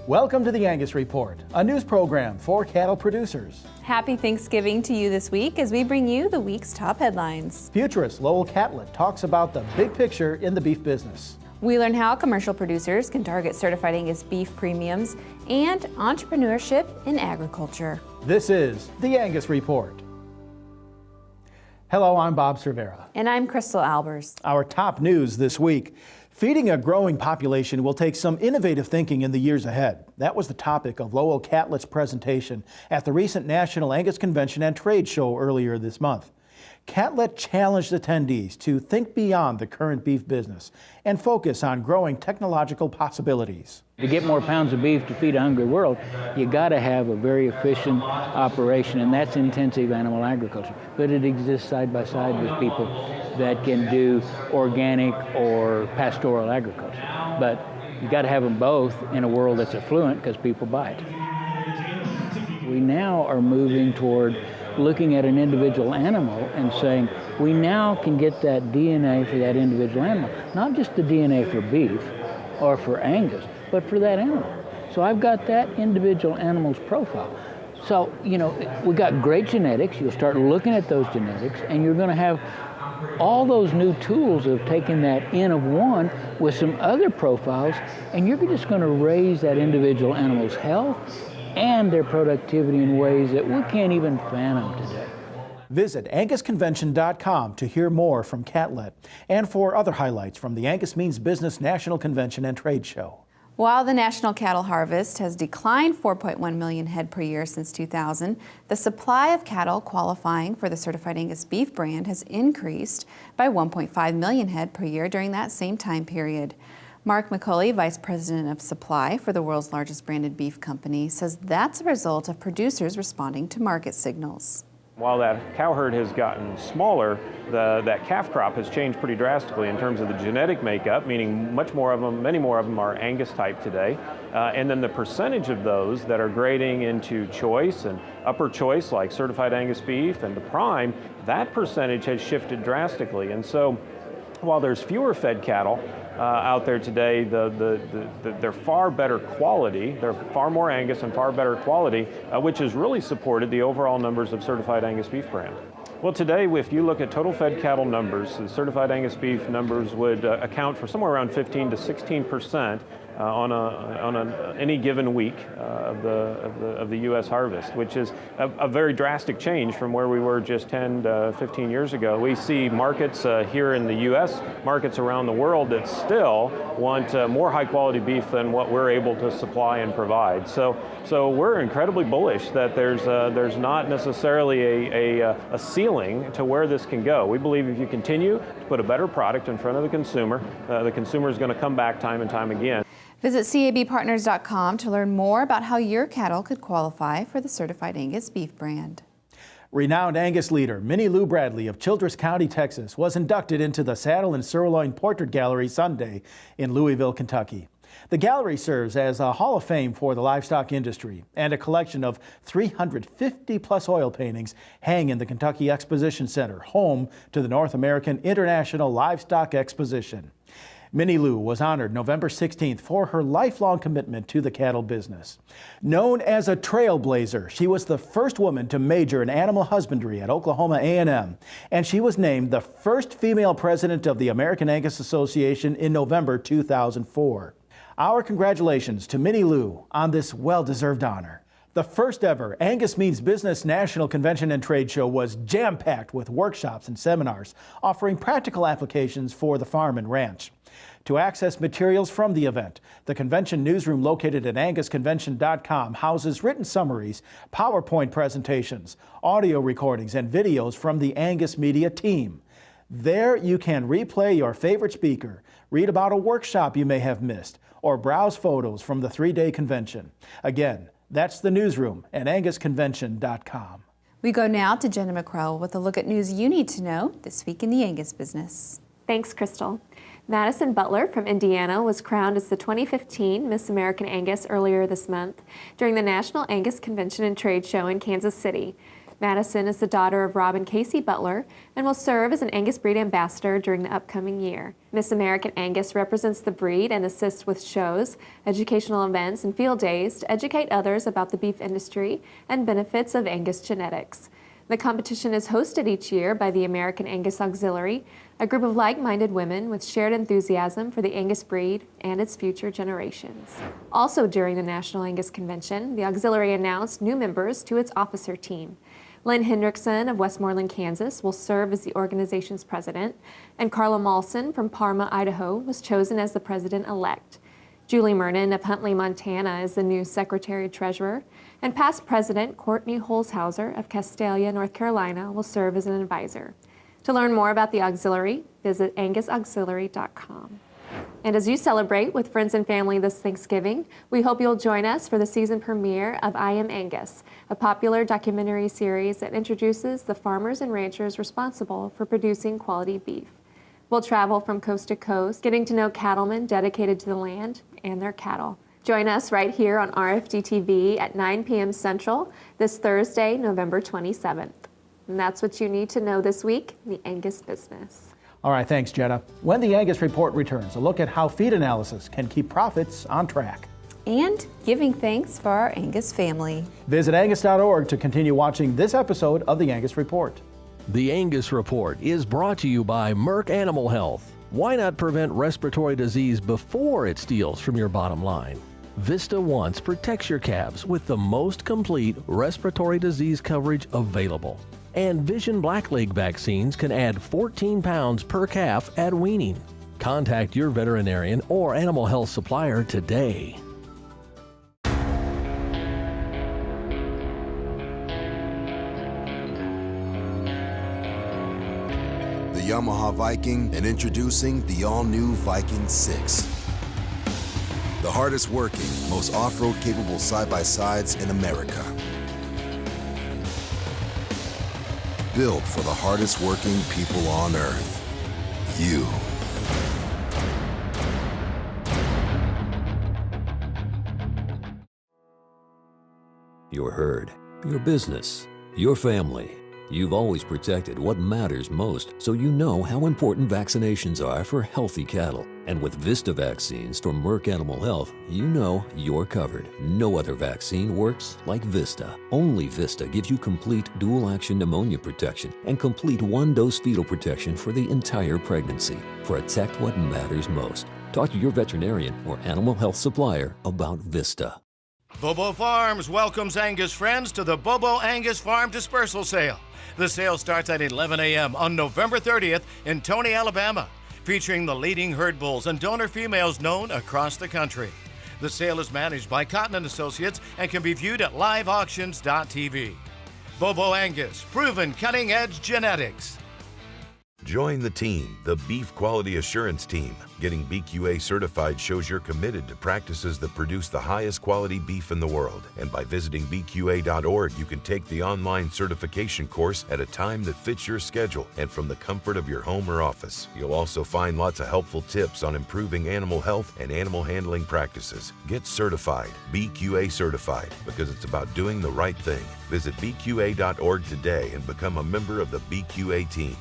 Welcome to the Angus Report, a news program for cattle producers. Happy Thanksgiving to you this week as we bring you the week's top headlines. Futurist Lowell Catlett talks about the big picture in the beef business. We learn how commercial producers can target Certified Angus Beef premiums and entrepreneurship in agriculture. This is the Angus Report. Hello, I'm Bob Cervera. And I'm Crystal Albers. Our top news this week. Feeding a growing population will take some innovative thinking in the years ahead. That was the topic of Lowell Catlett's presentation at the recent National Angus Convention and Trade Show earlier this month. Catlett challenged attendees to think beyond the current beef business and focus on growing technological possibilities. To get more pounds of beef to feed a hungry world, you got to have a very efficient operation, and that's intensive animal agriculture. But it exists side by side with people that can do organic or pastoral agriculture. But you got to have them both in a world that's affluent because people buy it. We now are moving toward looking at an individual animal and saying, we now can get that DNA for that individual animal, not just the DNA for beef or for Angus, but for that animal. So I've got that individual animal's profile. So, we got great genetics. You'll start looking at those genetics, and you're going to have all those new tools of taking that N of one with some other profiles, and you're just going to raise that individual animal's health and their productivity in ways that we can't even fathom today. Visit angusconvention.com to hear more from Catlett and for other highlights from the Angus Business National Convention and Trade Show. While the national cattle harvest has declined 4.1 million head per year since 2000, the supply of cattle qualifying for the Certified Angus Beef brand has increased by 1.5 million head per year during that same time period. Mark McCulley, Vice President of Supply for the world's largest branded beef company, says that's a result of producers responding to market signals. While that cow herd has gotten smaller, that calf crop has changed pretty drastically in terms of the genetic makeup, meaning many more of them are Angus type today. And then the percentage of those that are grading into choice and upper choice, like Certified Angus Beef and the prime, that percentage has shifted drastically. And so while there's fewer fed cattle out there today, they're far better quality. They're far more Angus and far better quality, which has really supported the overall numbers of Certified Angus Beef brand. Well, today, if you look at total fed cattle numbers, the Certified Angus Beef numbers would account for somewhere around 15 to 16% on any given week of the U.S. harvest, which is a very drastic change from where we were just 10 to 15 years ago. We see markets here in the U.S., markets around the world that still want more high-quality beef than what we're able to supply and provide. So we're incredibly bullish that there's not necessarily a ceiling to where this can go. We believe if you continue to put a better product in front of the consumer is going to come back time and time again. Visit cabpartners.com to learn more about how your cattle could qualify for the Certified Angus Beef brand. Renowned Angus leader Minnie Lou Bradley of Childress County, Texas, was inducted into the Saddle Sirloin Portrait Gallery Sunday in Louisville, Kentucky. The gallery serves as a hall of fame for the livestock industry, and a collection of 350-plus oil paintings hang in the Kentucky Exposition Center, home to the North American International Livestock Exposition. Minnie Lou was honored November 16th for her lifelong commitment to the cattle business. Known as a trailblazer, she was the first woman to major in animal husbandry at Oklahoma A&M, and she was named the first female president of the American Angus Association in November 2004. Our congratulations to Minnie Lou on this well-deserved honor. The first ever Angus Business National Convention and Trade Show was jam-packed with workshops and seminars offering practical applications for the farm and ranch. To access materials from the event, the convention newsroom located at angusconvention.com houses written summaries, PowerPoint presentations, audio recordings, and videos from the Angus Media team. There you can replay your favorite speaker, read about a workshop you may have missed, or browse photos from the three-day convention. Again, that's the newsroom at angusconvention.com. We go now to Jenna McCrell with a look at news you need to know this week in the Angus business. Thanks, Crystal. Madison Butler from Indiana was crowned as the 2015 Miss American Angus earlier this month during the National Angus Convention and Trade Show in Kansas City. Madison is the daughter of Rob and Casey Butler and will serve as an Angus breed ambassador during the upcoming year. Miss American Angus represents the breed and assists with shows, educational events, and field days to educate others about the beef industry and benefits of Angus genetics. The competition is hosted each year by the American Angus Auxiliary, a group of like-minded women with shared enthusiasm for the Angus breed and its future generations. Also during the National Angus Convention, the Auxiliary announced new members to its officer team. Lynn Hendrickson of Westmoreland, Kansas will serve as the organization's president, and Carla Malson from Parma, Idaho was chosen as the president-elect. Julie Mernon of Huntley, Montana is the new secretary-treasurer, and past president Courtney Holzhauser of Castalia, North Carolina will serve as an advisor. To learn more about the Auxiliary, visit angusauxiliary.com. And as you celebrate with friends and family this Thanksgiving, we hope you'll join us for the season premiere of I Am Angus, a popular documentary series that introduces the farmers and ranchers responsible for producing quality beef. We'll travel from coast to coast, getting to know cattlemen dedicated to the land and their cattle. Join us right here on RFD-TV at 9 p.m. Central this Thursday, November 27th. And that's what you need to know this week in the Angus Business. All right, thanks, Jenna. When the Angus Report returns, a look at how feed analysis can keep profits on track. And giving thanks for our Angus family. Visit angus.org to continue watching this episode of the Angus Report. The Angus Report is brought to you by Merck Animal Health. Why not prevent respiratory disease before it steals from your bottom line? Vista Once protects your calves with the most complete respiratory disease coverage available. And Vision Blackleg vaccines can add 14 pounds per calf at weaning. Contact your veterinarian or animal health supplier today. Yamaha Viking, and introducing the all-new Viking 6. The hardest working, most off-road capable side-by-sides in America. Built for the hardest working people on earth. You. Your herd, your business, your family. You've always protected what matters most, so you know how important vaccinations are for healthy cattle. And with Vista vaccines from Merck Animal Health, you know you're covered. No other vaccine works like Vista. Only Vista gives you complete dual-action pneumonia protection and complete one-dose fetal protection for the entire pregnancy. Protect what matters most. Talk to your veterinarian or animal health supplier about Vista. Bobo Farms welcomes Angus friends to the Bobo Angus Farm Dispersal Sale. The sale starts at 11 a.m. on November 30th in Tony, Alabama, featuring the leading herd bulls and donor females known across the country. The sale is managed by Cotton & Associates and can be viewed at liveauctions.tv. Bobo Angus, proven cutting-edge genetics. Join the team, the Beef Quality Assurance Team. Getting BQA certified shows you're committed to practices that produce the highest quality beef in the world. And by visiting BQA.org, you can take the online certification course at a time that fits your schedule and from the comfort of your home or office. You'll also find lots of helpful tips on improving animal health and animal handling practices. Get certified, BQA certified, because it's about doing the right thing. Visit BQA.org today and become a member of the BQA team.